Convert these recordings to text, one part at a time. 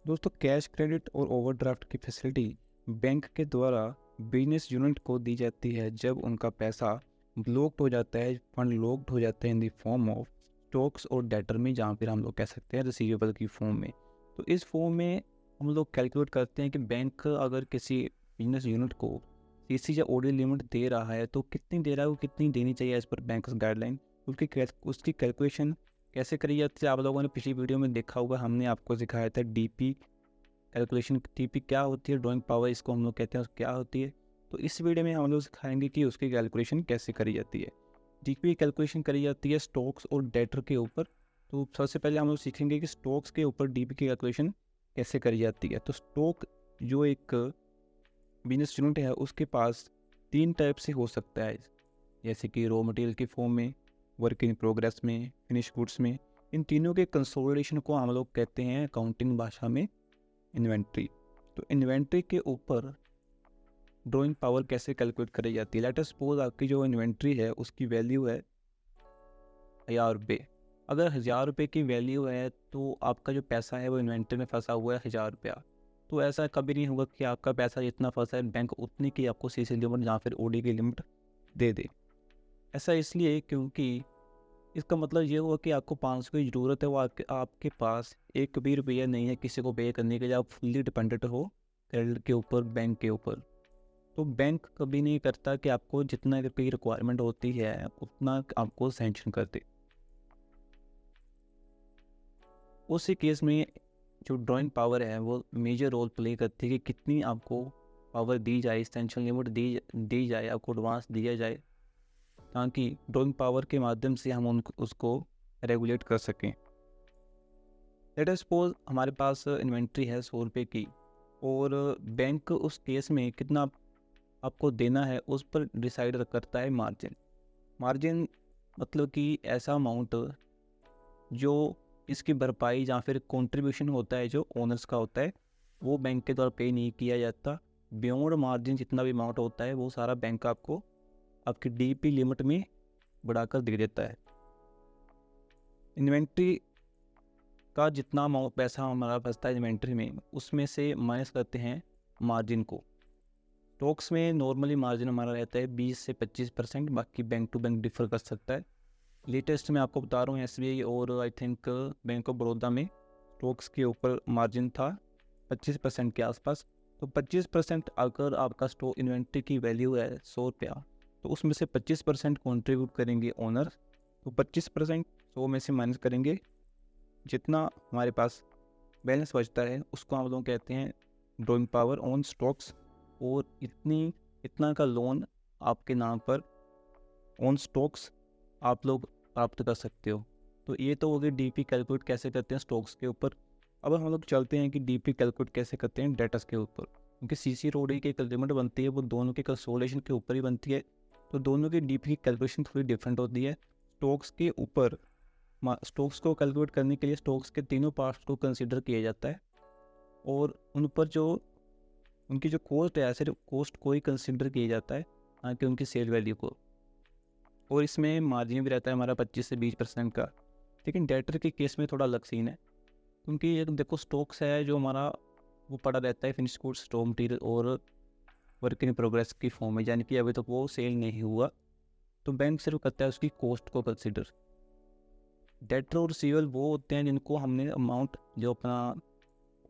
दोस्तों, cash credit और overdraft की फैसिलिटी बैंक के द्वारा बिजनेस यूनिट को दी जाती है जब उनका पैसा ब्लॉक्ड हो जाता है, फंड लॉक्ड हो जाते हैं in the form of stocks और डेटर में, जहाँ फिर हम लोग कह सकते हैं रिसीवेबल की फॉर्म में। तो इस फॉर्म में हम लोग कैलकुलेट करते हैं कि बैंक अगर किसी बिजनेस यूनिट को सीसी या ओडी लिमिट दे रहा है तो कितनी दे रहा है, वो कितनी देनी चाहिए एज पर बैंक गाइडलाइन। उसकी कैलकुलेशन कैसे करी जाती है, आप लोगों ने पिछली वीडियो में देखा होगा। हमने आपको सिखाया था डीपी कैलकुलेशन। डीपी क्या होती है, ड्राइंग पावर इसको हम लोग कहते हैं, क्या होती है। तो इस वीडियो में हम लोग सिखाएंगे कि उसकी कैलकुलेशन कैसे करी जाती है। डीपी कैलकुलेशन करी जाती है स्टॉक्स और डेटर के ऊपर। तो सबसे पहले हम लोग सीखेंगे कि स्टॉक्स के ऊपर डीपी की कैलकुलेशन कैसे करी जाती है। तो स्टॉक जो एक बिजनेस यूनिट है उसके पास तीन टाइप से हो सकता है, जैसे कि रॉ मटेरियल की फॉर्म में, वर्क इन प्रोग्रेस में, फिनिश गुड्स में। इन तीनों के कंसोलिडेशन को हम लोग कहते हैं अकाउंटिंग भाषा में इन्वेंट्री। तो इन्वेंट्री के ऊपर ड्राइंग पावर कैसे कैलकुलेट करी जाती है। लेट अस सपोज आपकी जो इन्वेंट्री है उसकी वैल्यू है 1000 रुपये। अगर 1000 रुपये की वैल्यू है तो आपका जो पैसा है वो इन्वेंट्री में फंसा हुआ है 1000 रुपया। तो ऐसा कभी नहीं होगा कि आपका पैसा जितना फंसा है बैंक उतनी की आपको सीसी लिमिट या फिर ओडी की लिमिट दे दे। ऐसा इसलिए क्योंकि इसका मतलब ये हुआ कि आपको 500 की ज़रूरत है, वो आपके पास एक भी रुपया नहीं है किसी को पे करने के लिए। आप फुल्ली डिपेंडेंट हो क्रेडिट के ऊपर, बैंक के ऊपर। तो बैंक कभी नहीं करता कि आपको जितना रुपये की रिक्वायरमेंट होती है उतना आपको सैंक्शन कर दे। उसी केस में जो ड्राइंग पावर है वो मेजर रोल प्ले करती है कि कितनी आपको पावर दी जाए, सैंक्शन लिमिट दी जाए, आपको एडवांस दिया जाए, ताकि ड्राइंग पावर के माध्यम से हम उसको रेगुलेट कर सकें। लेट अस सपोज हमारे पास इन्वेंट्री है 100 रुपये की, और बैंक उस केस में कितना आपको देना है उस पर डिसाइड करता है मार्जिन। मार्जिन मतलब कि ऐसा अमाउंट जो इसकी भरपाई या फिर कंट्रीब्यूशन होता है जो ओनर्स का होता है, वो बैंक के द्वारा पे नहीं किया जाता। बियॉन्ड मार्जिन जितना भी अमाउंट होता है वो सारा बैंक आपको आपकी डीपी लिमिट में बढ़ाकर दे देता है। इन्वेंट्री का जितना अमाउंट पैसा हमारा बचता है इन्वेंट्री में, उसमें से माइनस करते हैं मार्जिन को। स्टॉक्स में नॉर्मली मार्जिन हमारा रहता है 20 से 25%, बाकी बैंक टू बैंक डिफर कर सकता है। लेटेस्ट में आपको बता रहा हूँ एसबीआई और I think bank of Baroda में स्टॉक्स के ऊपर मार्जिन था 25% के आसपास। तो 25% अगर आपका स्टॉक इन्वेंट्री की वैल्यू है 100 रुपया, तो उसमें से 25% कॉन्ट्रीब्यूट करेंगे ओनर। तो 25% 100 में से माइनस करेंगे, जितना हमारे पास बैलेंस बचता है उसको हम लोग कहते हैं ड्राइंग पावर ऑन स्टॉक्स। और इतना का लोन आपके नाम पर ऑन स्टॉक्स आप लोग प्राप्त कर सकते हो। तो ये तो हो गई डीपी कैलकुलेट कैसे करते हैं स्टॉक्स के ऊपर। अब हम लोग चलते हैं कि डीपी कैलकुलेट कैसे करते हैं डेटर्स के ऊपर, क्योंकि सीसी रोडी की लिमिट बनती है वो दोनों के कंसोलिडेशन के ऊपर ही बनती है। तो दोनों की डीपी की कैलकुलेशन थोड़ी डिफरेंट होती है। स्टॉक्स के ऊपर स्टॉक्स को कैलकुलेट करने के लिए स्टॉक्स के तीनों पार्ट्स को कंसिडर किया जाता है, और उन पर जो उनकी जो कॉस्ट है सिर्फ कॉस्ट को ही कंसिडर किया जाता है, ना कि उनकी सेल वैल्यू को। और इसमें मार्जिन भी रहता है हमारा 25 से 20% का। लेकिन डेटर के केस में थोड़ा अलग सीन है, क्योंकि ये देखो स्टॉक्स है जो हमारा वो पड़ा रहता है फिनिश गुड्स, रॉ मटेरियल और वर्क इन प्रोग्रेस की फॉर्म में, यानी कि अभी तक वो सेल नहीं हुआ। तो बैंक सिर्फ करता है उसकी कॉस्ट को कंसिडर। डेटर और रिसीवेबल वो होते हैं जिनको हमने अमाउंट, जो अपना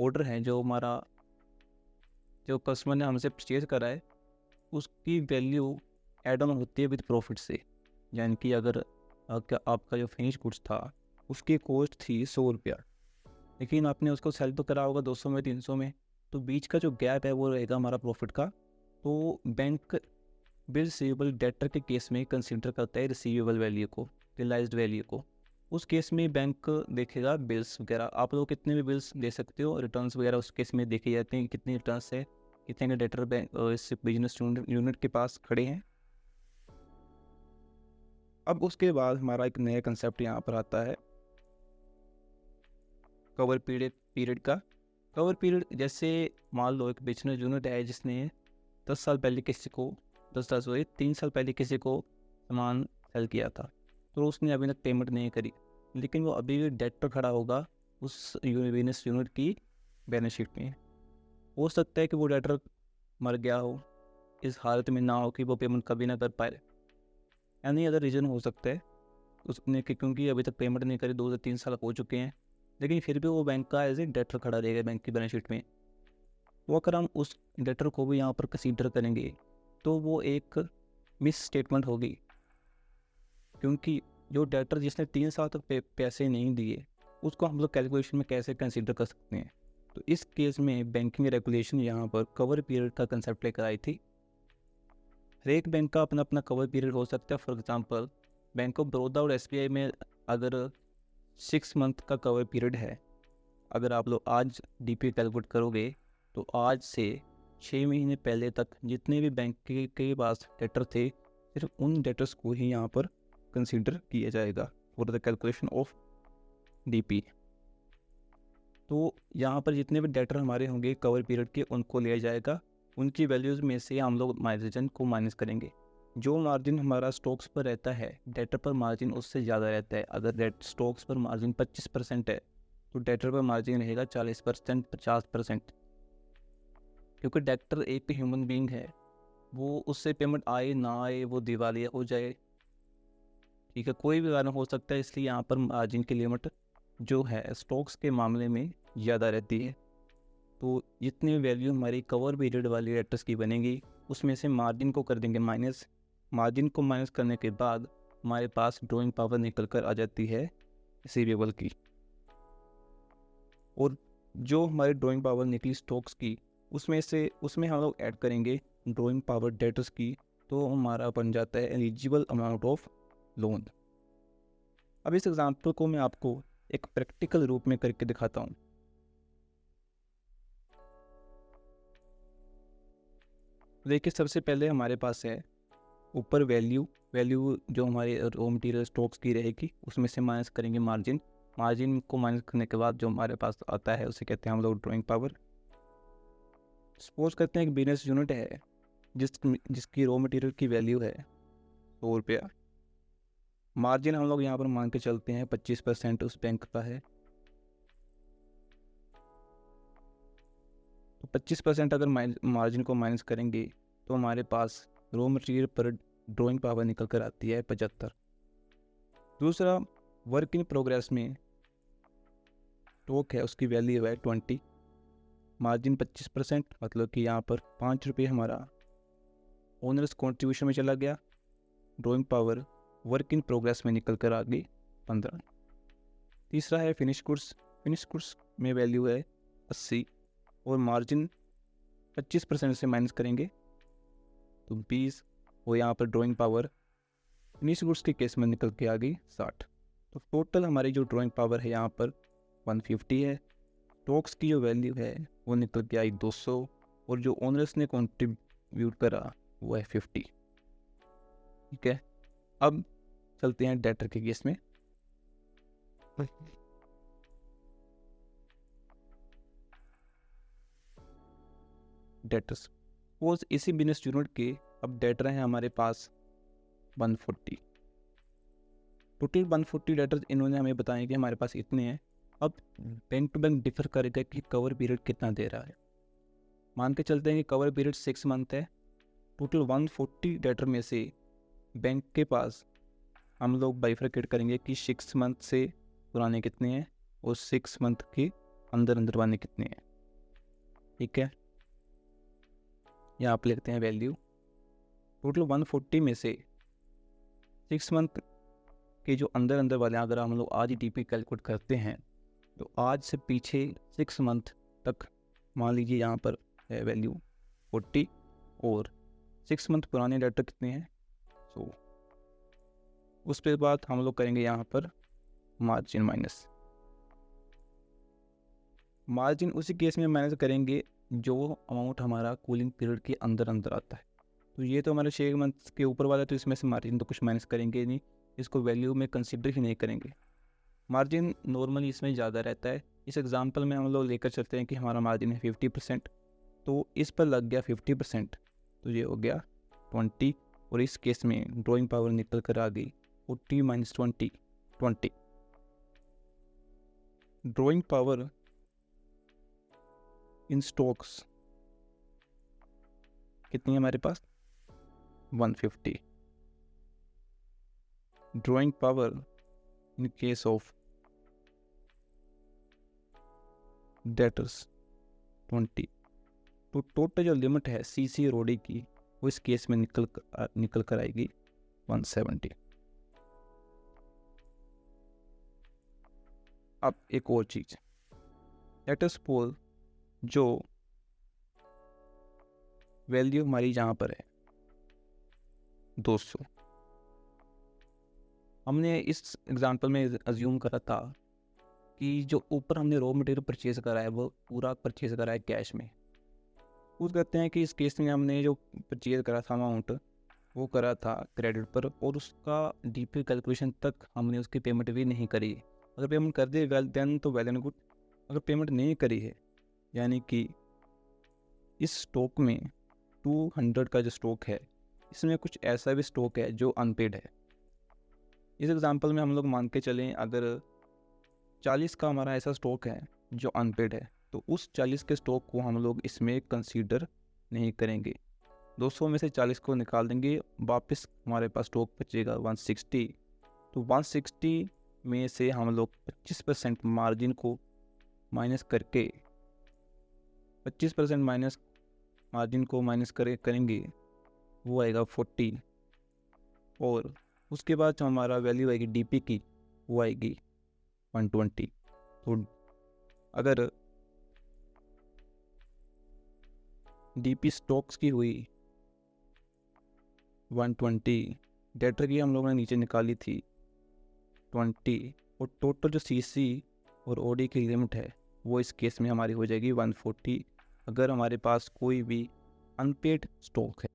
ऑर्डर है, जो हमारा जो कस्टमर ने हमसे परचेज करा है, उसकी वैल्यू एड ऑन होती है विद प्रॉफिट से। यानी कि अगर आपका जो फिनिश गुड्स था उसकी कॉस्ट थी 100 रुपया, लेकिन आपने उसको सेल तो करा होगा 200 में, 300 में, तो बीच का जो गैप है वो रहेगा हमारा प्रॉफिट का। तो बैंक बिल रिसीवेबल डेटर के केस में कंसिडर करता है रिसीवेबल वैल्यू को, रियलाइज्ड वैल्यू को। उस केस में बैंक देखेगा बिल्स वगैरह, आप लोग कितने भी बिल्स दे सकते हो, रिटर्न्स वगैरह उस केस में देखे जाते हैं कि कितनी रिटर्न्स है, कितने के डेटर बैंक इस बिजनेस यूनिट के पास खड़े हैं। अब उसके बाद हमारा एक नया कंसेप्ट यहाँ पर आता है कवर पीरियड का। कवर पीरियड, जैसे मान लो एक बिजनेस यूनिट है जिसने 10 साल पहले किसी को 3 साल पहले किसी को सामान सेल किया था, तो उसने अभी तक पेमेंट नहीं करी, लेकिन वो अभी भी डेट पर खड़ा होगा उस बिजनेस यूनिट की बैलेंस शीट में। हो सकता है कि वो डेटर मर गया हो, इस हालत में ना हो कि वो पेमेंट कभी ना कर पाए, एनी अदर रीज़न हो सकता है उसने कि क्योंकि अभी तक पेमेंट नहीं करी, 2 से 3 साल हो चुके हैं, लेकिन फिर भी वो बैंक का एज ए डेटर खड़ा रहेगा बैंक की बैलेंस शीट में। तो अगर हम उस डेटर को भी यहाँ पर कंसीडर करेंगे तो वो एक मिस स्टेटमेंट होगी, क्योंकि जो डेटर जिसने 3 साल तक पैसे नहीं दिए उसको हम लोग कैलकुलेशन में कैसे कंसीडर कर सकते हैं। तो इस केस में बैंकिंग रेगुलेशन यहाँ पर कवर पीरियड का कंसेप्ट लेकर आई थी। हर एक बैंक का अपना अपना कवर पीरियड हो सकता है। For example bank of Baroda और एसबीआई में अगर 6 मंथ का कवर पीरियड है, अगर आप लोग आज डीपी कैलकुलेट करोगे तो आज से 6 महीने पहले तक जितने भी बैंक के पास डेटर थे, सिर्फ उन डेटर्स को ही यहाँ पर कंसीडर किया जाएगा for the calculation of DP. तो यहाँ पर जितने भी डेटर हमारे होंगे कवर पीरियड के, उनको लिया जाएगा, उनकी वैल्यूज़ में से हम लोग मार्जिन को माइनस करेंगे। जो मार्जिन हमारा स्टॉक्स पर रहता है, डेटर पर मार्जिन उससे ज़्यादा रहता है। अगर स्टॉक्स पर मार्जिन 25% है तो डेटर पर मार्जिन रहेगा 40%, 50%, क्योंकि डेटर एक ह्यूमन बीइंग है, वो उससे पेमेंट आए ना आए, वो दिवालिया हो जाए, ठीक है, कोई भी कारण हो सकता है, इसलिए यहाँ पर मार्जिन की लिमिट जो है स्टॉक्स के मामले में ज़्यादा रहती है। तो जितनी वैल्यू हमारी कवर पीरियड वाली डेटर्स की बनेगी उसमें से मार्जिन को कर देंगे माइनस। मार्जिन को माइनस करने के बाद हमारे पास ड्राइंग पावर निकल कर आ जाती है रिसीवेबल की, और जो हमारी ड्राइंग पावर निकली स्टॉक्स की उसमें हम लोग ऐड करेंगे ड्राइंग पावर डेटर्स की, तो हमारा बन जाता है एलिजिबल अमाउंट ऑफ लोन। अब इस एग्जाम्पल को मैं आपको एक प्रैक्टिकल रूप में करके दिखाता हूँ। देखिए, सबसे पहले हमारे पास है ऊपर वैल्यू जो हमारे रॉ मटेरियल स्टॉक्स की रहेगी, उसमें से माइनस करेंगे मार्जिन को माइनस करने के बाद जो हमारे पास आता है उसे कहते हैं हम लोग ड्राइंग पावर। सपोज करते हैं एक बिजनेस यूनिट है जिसकी रॉ मटेरियल की वैल्यू है 100 रुपया। मार्जिन हम लोग यहाँ पर मान के चलते हैं 25% उस बैंक का है, तो 25% अगर मार्जिन को माइनस करेंगे तो हमारे पास रॉ मटेरियल पर ड्राइंग पावर निकल कर आती है 75। दूसरा, वर्क इन प्रोग्रेस में स्टॉक है, उसकी वैल्यू है 20, मार्जिन 25%, मतलब कि यहाँ पर 5 रुपये हमारा ओनर्स कॉन्ट्रीब्यूशन में चला गया, drawing power work in progress में निकल कर आ गई 15। तीसरा है फिनिश गुड्स में वैल्यू है 80 और मार्जिन 25% से माइनस करेंगे तो 20, और यहाँ पर ड्राइंग पावर फिनिश गुड्स के केस में निकल के आ गई 60। तो टोटल हमारी जो ड्राइंग पावर है यहाँ पर 150 है। स्टॉक्स की जो वैल्यू है वो निकल के आई 200, और जो ओनर्स ने कॉन्ट्रीब्यूट करा वो है 50। ठीक है, अब चलते हैं डेटर के केस में। डेटर्स, वो इसी बिजनेस यूनिट के अब डेटर हैं हमारे पास 140, टोटल 140 डेटर्स इन्होंने हमें बताया कि हमारे पास इतने हैं। अब बैंक टू बैंक डिफर करेगा कि कवर पीरियड कितना दे रहा है। मान के चलते हैं कि कवर पीरियड 6 मंथ है। टोटल 140 डेटर में से बैंक के पास हम लोग बाइफरकेट करेंगे कि 6 मंथ से पुराने कितने हैं और 6 मंथ के अंदर वाले कितने हैं। ठीक है, यहाँ आप लिखते हैं वैल्यू। टोटल 140 में से 6 मंथ के जो अंदर वाले अगर हम लोग आज ही डीपी कैलकुलेट करते हैं तो आज से पीछे 6 मंथ तक मान लीजिए यहाँ पर है वैल्यू 40, और 6 मंथ पुराने डेटर कितने हैं 100। उसके बाद हम लोग करेंगे यहाँ पर मार्जिन माइनस। मार्जिन उसी केस में माइनस करेंगे जो अमाउंट हमारा कूलिंग पीरियड के अंदर आता है। तो ये तो हमारे 6 मंथ के ऊपर वाला, तो इसमें से मार्जिन तो कुछ माइनस करेंगे नहीं, इसको वैल्यू में कंसिडर ही नहीं करेंगे। मार्जिन नॉर्मली इसमें ज़्यादा रहता है। इस एग्जांपल में हम लोग लेकर चलते हैं कि हमारा मार्जिन है 50%, तो इस पर लग गया 50%, तो ये हो गया 20, और इस केस में ड्राइंग पावर निकल कर आ गई 40 minus 20, 20। Drawing power in stocks कितनी है हमारे पास 150. Drawing power in case of debtors 20. तो टोटल जो लिमिट है सीसी और ओडी की वो इस केस में निकल कर आएगी 170. अब एक और चीज, लेट अस सपोज जो वैल्यू हमारी जहाँ पर है 200, हमने इस एग्जांपल में अज्यूम करा था कि जो ऊपर हमने रॉ मटेरियल परचेज करा है वो पूरा परचेज करा है कैश में. वो कहते हैं कि इस केस में हमने जो परचेज करा था अमाउंट वो करा था क्रेडिट पर, और उसका डीपी कैलकुलेशन तक हमने उसकी पेमेंट भी नहीं करी. अगर पेमेंट कर दी वेल देन तो वेल एंड गुड. अगर पेमेंट नहीं करी है, यानी कि इस स्टॉक में 200 का जो स्टॉक है इसमें कुछ ऐसा भी स्टॉक है जो अनपेड है. इस एग्जांपल में हम लोग मान के चलें अगर 40 का हमारा ऐसा स्टॉक है जो अनपेड है, तो उस 40 के स्टॉक को हम लोग इसमें कंसीडर नहीं करेंगे. 200 में से 40 को निकाल देंगे, वापस हमारे पास स्टॉक बचेगा 160. तो 160 में से हम लोग 25% मार्जिन को माइनस करके 25% माइनस मार्जिन को माइनस करेंगे वो आएगा 40. और उसके बाद जो हमारा वैल्यू आएगी डीपी की वो आएगी 120. तो अगर डीपी स्टॉक्स की हुई 120, डेटर की हम लोगों ने नीचे निकाली थी 20, और टोटल जो सीसी और ओडी की लिमिट है वो इस केस में हमारी हो जाएगी 140 अगर हमारे पास कोई भी अनपेड स्टॉक है.